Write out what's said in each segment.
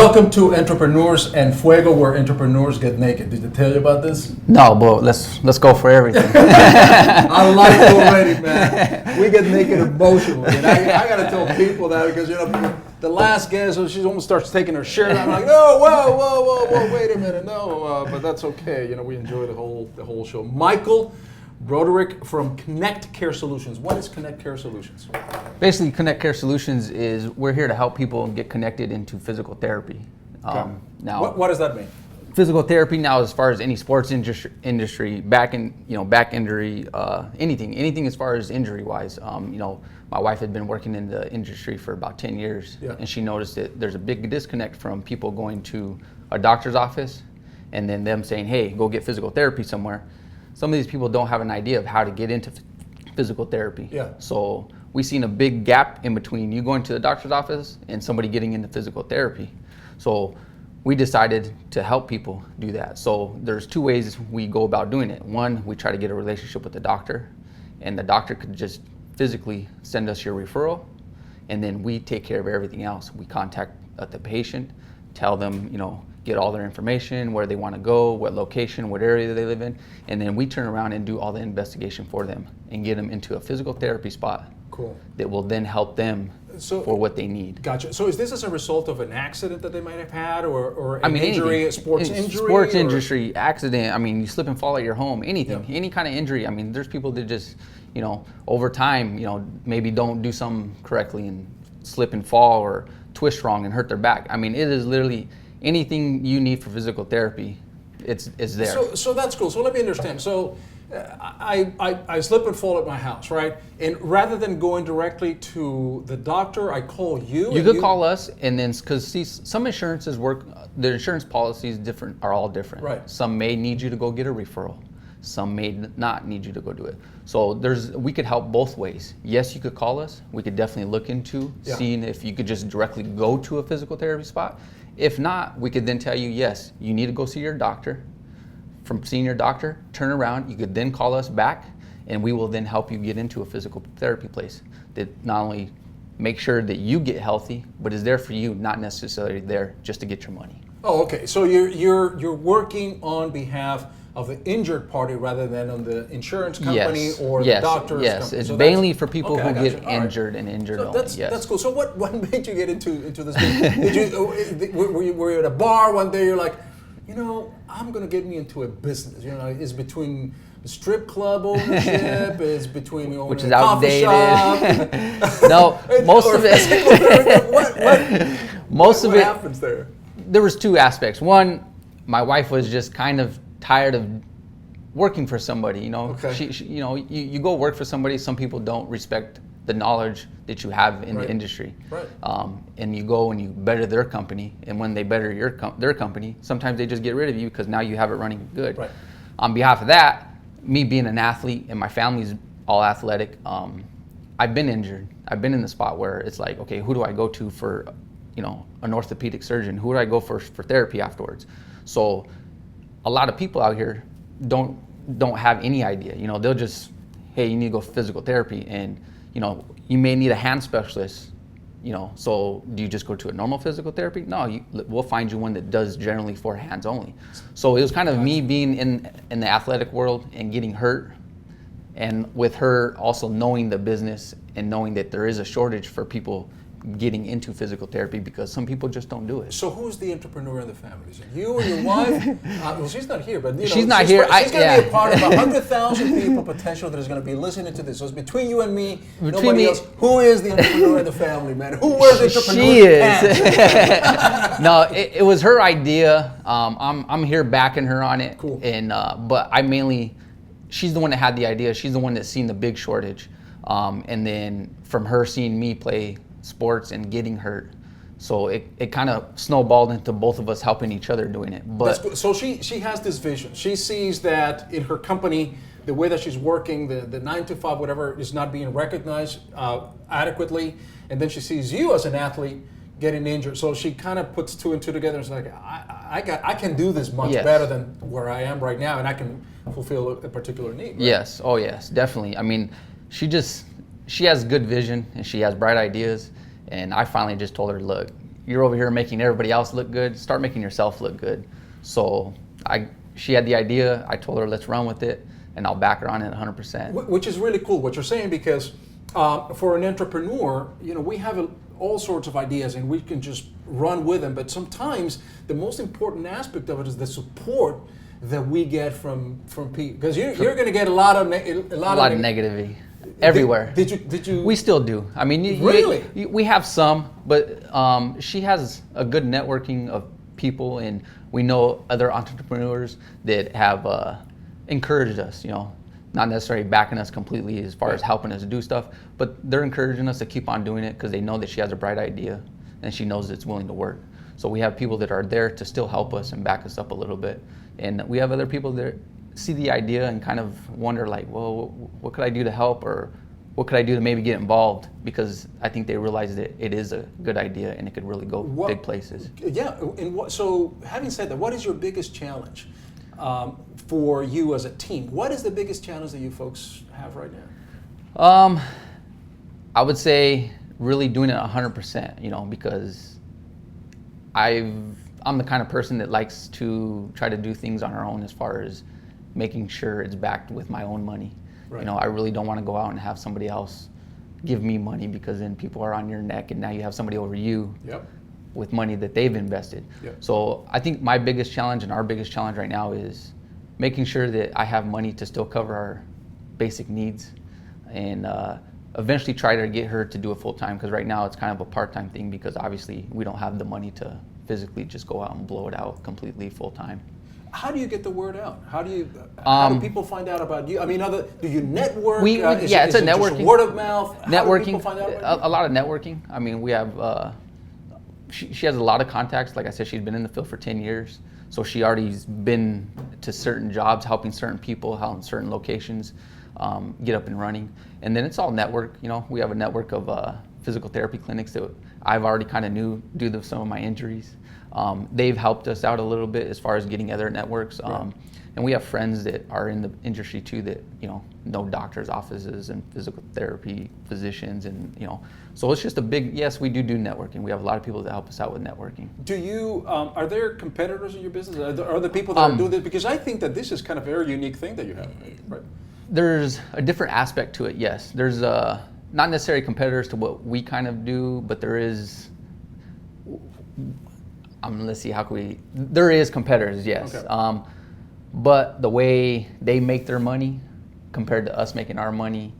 Welcome to Entrepreneurs and Fuego, where entrepreneurs get naked. Did they tell you about this? No, but let's go for everything. I like it already, man. We get naked emotionally. And I got to tell people that because, the last guest, she almost starts taking her shirt. I'm like, no, whoa, wait a minute. No, but that's okay. We enjoy the whole show. Michael Broderick from Knect Care Solutions. What is Knect Care Solutions? Basically, Knect Care Solutions is we're here to help people get connected into physical therapy. Okay. Now, what does that mean? Physical therapy now, as far as any sports industry, back injury, anything as far as injury wise. My wife had been working in the industry for about 10 years, and she noticed that there's a big disconnect from people going to a doctor's office and then them saying, hey, go get physical therapy somewhere. Some of these people don't have an idea of how to get into physical therapy. Yeah. So we've seen a big gap in between you going to the doctor's office and somebody getting into physical therapy. So we decided to help people do that. So there's two ways we go about doing it. One, we try to get a relationship with the doctor, and the doctor could just physically send us your referral, and then we take care of everything else. We contact the patient, tell them, get all their information, where they want to go, what location, what area they live in, and then we turn around and do all the investigation for them and get them into a physical therapy spot. Cool. That will then help them for what they need. Gotcha. So is this as a result of an accident that they might have had, or an injury, a sports injury? Sports industry, accident, you slip and fall at your home, anything, any kind of injury. There's people that just, over time, maybe don't do something correctly and slip and fall or twist wrong and hurt their back. It is literally anything you need for physical therapy, it's there. So that's cool. So let me understand. So I slip and fall at my house, right? And rather than going directly to the doctor, I call you. You could call us, and then because some insurances work, the insurance policies are all different. Right. Some may need you to go get a referral. Some may not need you to go do it. So we could help both ways. Yes, you could call us. We could definitely look into seeing if you could just directly go to a physical therapy spot. If not, we could then tell you, yes, you need to go see your doctor. From seeing your doctor, turn around, you could then call us back, and we will then help you get into a physical therapy place that not only make sure that you get healthy, but is there for you, not necessarily there just to get your money. Oh, okay. So you're working on behalf of the injured party rather than on the insurance company or the doctor's company. Yes, it's mainly for people who get injured and injured only. That's cool. So what made you get into this thing? Were you at a bar one day, you're like, I'm going to get me into a business. It's between the strip club ownership, it's between which is a coffee outdated. shop. No, most of it. What happens there? There was two aspects. One, my wife was just kind of tired of working for somebody. Okay. You go work for somebody. Some people don't respect the knowledge that you have in the industry. Right. And you go and you better their company, and when they better their company, sometimes they just get rid of you because now you have it running good. Right. On behalf of that, me being an athlete and my family's all athletic, I've been injured. I've been in the spot where it's like, okay, who do I go to for, an orthopedic surgeon? Who do I go for therapy afterwards? So a lot of people out here don't have any idea. They'll just, hey, you need to go for physical therapy, and you may need a hand specialist, so do you just go to a normal physical therapy? No, we'll find you one that does generally for hands only. So it was kind of me being in the athletic world and getting hurt, and with her also knowing the business and knowing that there is a shortage for people getting into physical therapy because some people just don't do it. So who's the entrepreneur in the family? Is it you or your wife? Well, she's not here, but she's not here. She's going to be a part of 100,000 people potential that is going to be listening to this. So it's between you and me, nobody else. Who is the entrepreneur in the family, man? Who wears the entrepreneur? She is. No, it was her idea. I'm here backing her on it. Cool. And but she's the one that had the idea. She's the one that's seen the big shortage, and then from her seeing me play sports and getting hurt, so it kind of snowballed into both of us helping each other doing it. But so she has this vision. She sees that in her company, the way that she's working, the 9 to 5 whatever, is not being recognized adequately, and then she sees you as an athlete getting injured. So she kind of puts two and two together and is like, I can do this much better than where I am right now, and I can fulfill a particular need. Right? Yes. Oh yes, definitely. she has good vision and she has bright ideas. And I finally just told her, look, you're over here making everybody else look good. Start making yourself look good. So she had the idea. I told her, let's run with it, and I'll back her on it 100%. Which is really cool what you're saying, because for an entrepreneur, we have all sorts of ideas and we can just run with them. But sometimes the most important aspect of it is the support that we get from people, because you're going to get a lot of negativity everywhere. Did you? We still do. I mean, really, we have some, but she has a good networking of people, and we know other entrepreneurs that have encouraged us. Not necessarily backing us completely as far as helping us do stuff, but they're encouraging us to keep on doing it because they know that she has a bright idea and she knows it's willing to work. So we have people that are there to still help us and back us up a little bit. And we have other people that see the idea and kind of wonder like, well, what could I do to help, or what could I do to maybe get involved? Because I think they realize that it is a good idea and it could really go big places. Yeah, and so having said that, what is your biggest challenge for you as a team? What is the biggest challenge that you folks have right now? I would say really doing it 100%, because I'm the kind of person that likes to try to do things on our own as far as making sure it's backed with my own money. Right. I really don't want to go out and have somebody else give me money, because then people are on your neck and now you have somebody over you. Yep. With money that they've invested. Yep. So I think my biggest challenge and our biggest challenge right now is making sure that I have money to still cover our basic needs, and eventually try to get her to do it full time, because right now it's kind of a part-time thing, because obviously we don't have the money to physically just go out and blow it out completely full time. How do you get the word out? How do people find out about you? I mean, do you network? It's a networking. Just word of mouth? Networking. How do people find out about you? A lot of networking. I mean, we have. She has a lot of contacts. Like I said, she's been in the field for 10 years. So she already's been to certain jobs, helping certain people out in certain locations get up and running. And then it's all network. We have a network of physical therapy clinics that I've already kind of knew due to some of my injuries. They've helped us out a little bit as far as getting other networks. And we have friends that are in the industry too that, know doctors' offices and physical therapy physicians, and, so it's just a big, yes, we do networking. We have a lot of people that help us out with networking. Do you, are there competitors in your business? Are there people that are doing this? Because I think that this is kind of a very unique thing that you have, right? There's a different aspect to it, yes. There's not necessarily competitors to what we kind of do, but there is, let's see, there is competitors, yes. Okay. But the way they make their money compared to us making our money,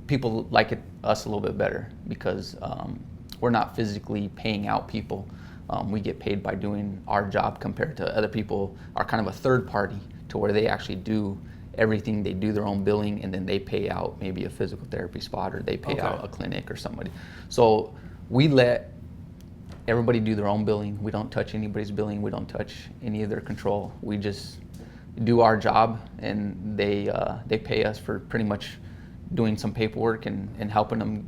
people like us a little bit better, because we're not physically paying out people. We get paid by doing our job, compared to other people are kind of a third party to where they actually do everything. They do their own billing, and then they pay out maybe a physical therapy spot, or they pay out a clinic or somebody. So we let everybody do their own billing. We don't touch anybody's billing. We don't touch any of their control. We just do our job, and they pay us for pretty much doing some paperwork and helping them,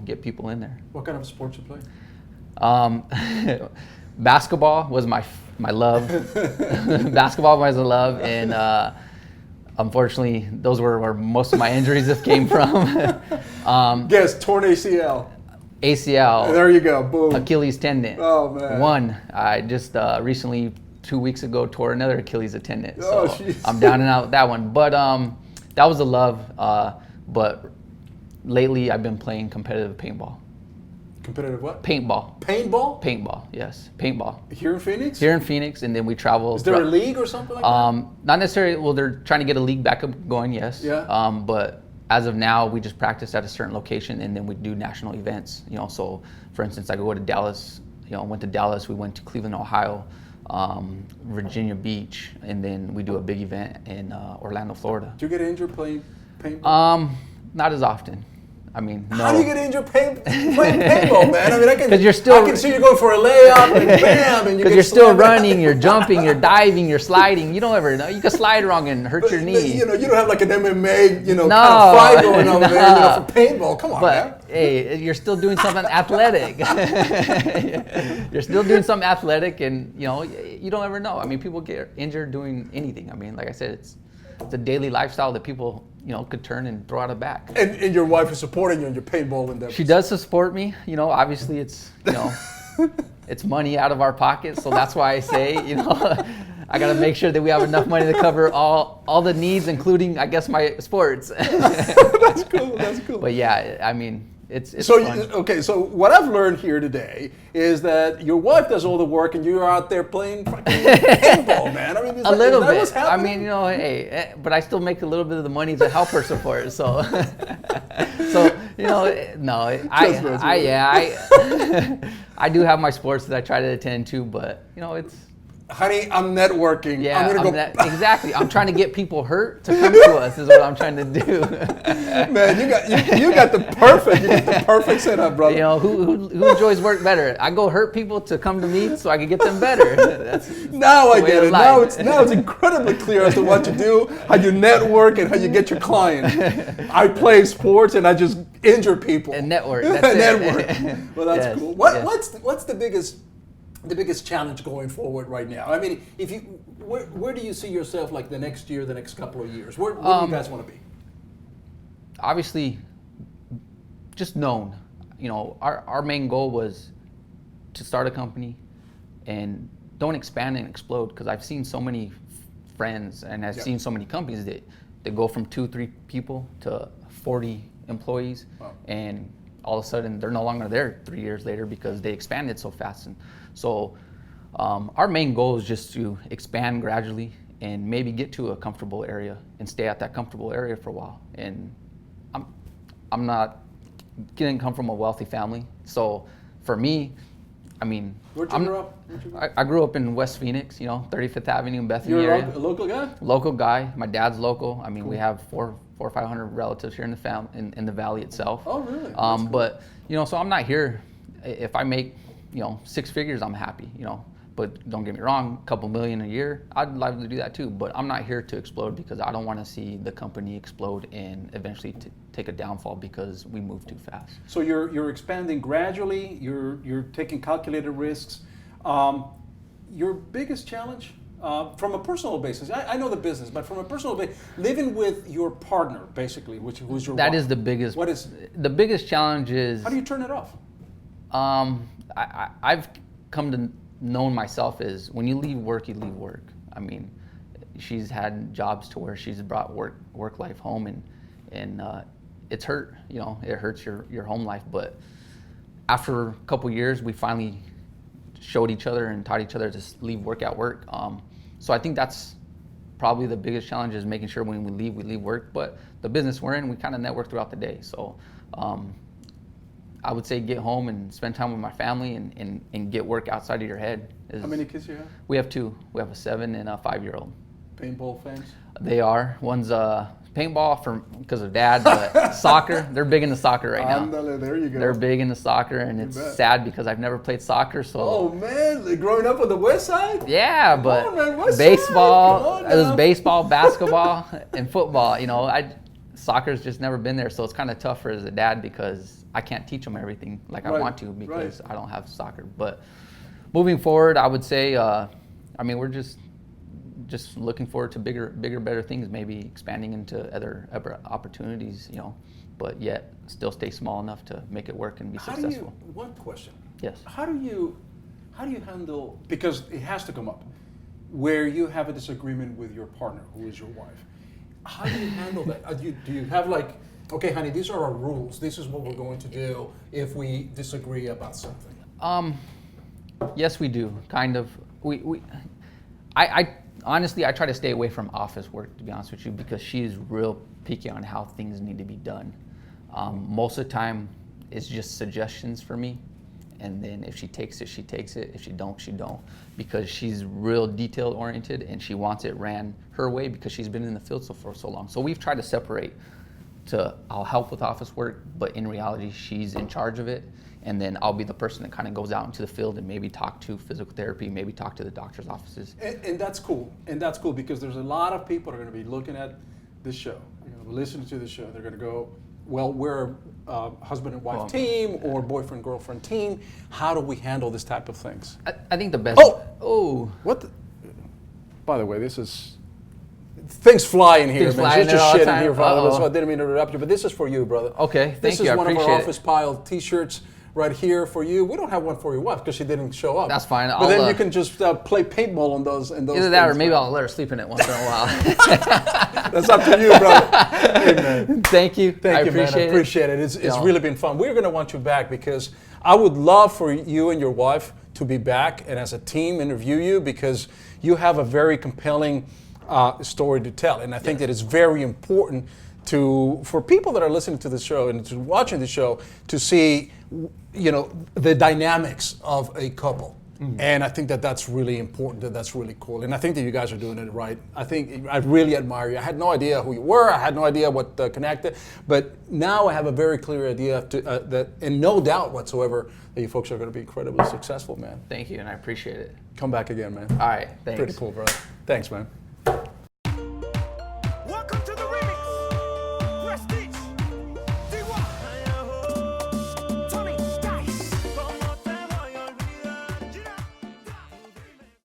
get people in there. What kind of sports you play? Basketball was my love. Basketball was a love, and unfortunately, those were where most of my injuries have came from. Guess, torn ACL. ACL. There you go, boom. Achilles tendon. Oh, man. One. I just recently, 2 weeks ago, tore another Achilles tendon. So I'm down and out with that one. But that was a love. But lately, I've been playing competitive paintball. Competitive what? Paintball. Paintball? Paintball, yes. Paintball. Here in Phoenix? Here in Phoenix, and then we travel. Is there a league or something like that? Not necessarily. Well, they're trying to get a league back up going, yes. Yeah. But as of now, we just practice at a certain location, and then we do national events. So for instance, I go to Dallas. Went to Dallas. We went to Cleveland, Ohio, Virginia Beach, and then we do a big event in Orlando, Florida. Do you get injured playing paintball? Not as often. I mean, no. How do you get injured playing paintball, man? I mean, I can see you going for a layup and bam, and you get because you're still running, you're jumping, you're diving, you're sliding. You don't ever know. You can slide wrong and hurt your knee. You don't have like an MMA, kind of fight going on there, for paintball. Come on, man. Hey, you're still doing something athletic. You're still doing something athletic, and you don't ever know. I mean, people get injured doing anything. I mean, like I said, it's a daily lifestyle that people could turn and throw out a back. And your wife is supporting you in your paintball endeavors. She does support me. Obviously it's, it's money out of our pockets. So that's why I say, I got to make sure that we have enough money to cover all the needs, including, I guess, my sports. That's cool. That's cool. But yeah, I mean, it's so fun. Okay. So what I've learned here today is that your wife does all the work, and you're out there playing fucking paintball, man. I mean, a little bit. What's happening? I mean, hey, but I still make a little bit of the money to help her support. So, no, I do have my sports that I try to attend to, but it's. Honey, I'm networking. Yeah, I'm gonna go. Exactly. I'm trying to get people hurt to come to us. Is what I'm trying to do. Man, you got the perfect setup, brother. Who enjoys work better? I go hurt people to come to me so I can get them better. Now I get it. Now it's incredibly clear as to what you do, how you network, and how you get your client. I play sports and I just injure people. And network. That's network. Well, that's cool. What's the biggest challenge going forward right now? I mean, where do you see yourself like the next year, the next couple of years? Where do you guys want to be? Obviously, just known. Our main goal was to start a company and don't expand and explode, because I've seen so many friends and I've seen so many companies that go from 2-3 people to 40 employees. Wow. And all of a sudden they're no longer there 3 years later because they expanded so fast. And so our main goal is just to expand gradually and maybe get to a comfortable area and stay at that comfortable area for a while. And I'm not didn't come from a wealthy family, so for me, I mean, where'd you grow up? I grew up in West Phoenix, 35th Avenue in Bethany area. You're a local guy? Local guy. My dad's local. I mean, cool. We have 400 or 500 relatives here in the in the valley itself. Oh, really? Cool. But so I'm not here. If I make 6 figures, I'm happy. But don't get me wrong, a couple million a year, I'd love to do that too. But I'm not here to explode, because I don't want to see the company explode and eventually take a downfall because we move too fast. So you're expanding gradually. You're taking calculated risks. Your biggest challenge, from a personal basis, I know the business, but from a personal basis, living with your partner, basically, who's your wife. That is the biggest. What is the biggest challenge? Is how do you turn it off? I've come to know myself is when you leave work, you leave work. I mean, she's had jobs to where she's brought work life home, and it's hurt. It hurts your home life. But after a couple years, we finally showed each other and taught each other to leave work at work. So I think that's probably the biggest challenge, is making sure when we leave work. But the business we're in, we kind of network throughout the day. So I would say get home and spend time with my family and get work outside of your head. How many kids do you have? We have 2. We have a 7 and a 5-year-old. Paintball fans? They are. One's paintball because of dad, but soccer, they're big into soccer right now. Andale, there you go. They're big into soccer, and it's sad because I've never played soccer. So. Oh man, growing up on the west side? Yeah, but baseball, it was baseball, basketball, and football. Soccer's just never been there, so it's kind of tough as a dad because I can't teach them everything like I want to because I don't have soccer. But moving forward, I would say, we're just looking forward to bigger, better things, maybe expanding into other opportunities, but yet still stay small enough to make it work and be successful. One question. Yes. How do you handle, because it has to come up, where you have a disagreement with your partner, who is your wife? How do you handle that? Do you have like, okay, honey, these are our rules. This is what we're going to do if we disagree about something? Yes, we do. Kind of. I honestly, I try to stay away from office work, to be honest with you, because she's real picky on how things need to be done. Most of the time, it's just suggestions for me. And then if she takes it, she takes it. If she don't, she don't. Because she's real detail oriented and she wants it ran her way because she's been in the field for so long. So we've tried to separate I'll help with office work, but in reality, she's in charge of it. And then I'll be the person that kind of goes out into the field and maybe talk to physical therapy, maybe talk to the doctor's offices. And that's cool. And that's cool because there's a lot of people that are going to be looking at this show, listening to the show. They're going to go, well, we're a husband and wife team or boyfriend girlfriend team. How do we handle this type of things? I think the best. Oh, what? By the way, this is things fly in here, Things man. fly in There's there all just the shit in time? here, brother. Uh-oh. So I didn't mean to interrupt you, but this is for you, brother. Okay, thank This you. is I one of appreciate our it. office pile T-shirts right here for you. We don't have one for your wife because she didn't show up. That's fine. But I'll, then you can just play paintball on those. Either that or maybe I'll let her sleep in it once in a while. That's up to you, brother. Hey, man. Thank you. Thank you, man. I appreciate it. It's really been fun. We're going to want you back because I would love for you and your wife to be back and as a team interview you because you have a very compelling story to tell. And I think that it's very important for people that are listening to the show and to watching the show to see, the dynamics of a couple. And I think that that's really important, that's really cool. And I think that you guys are doing it right. I really admire you. I had no idea who you were. I had no idea what connected. But now I have a very clear idea and no doubt whatsoever that you folks are going to be incredibly successful, man. Thank you, and I appreciate it. Come back again, man. All right, thanks. Pretty cool, brother. Thanks, man.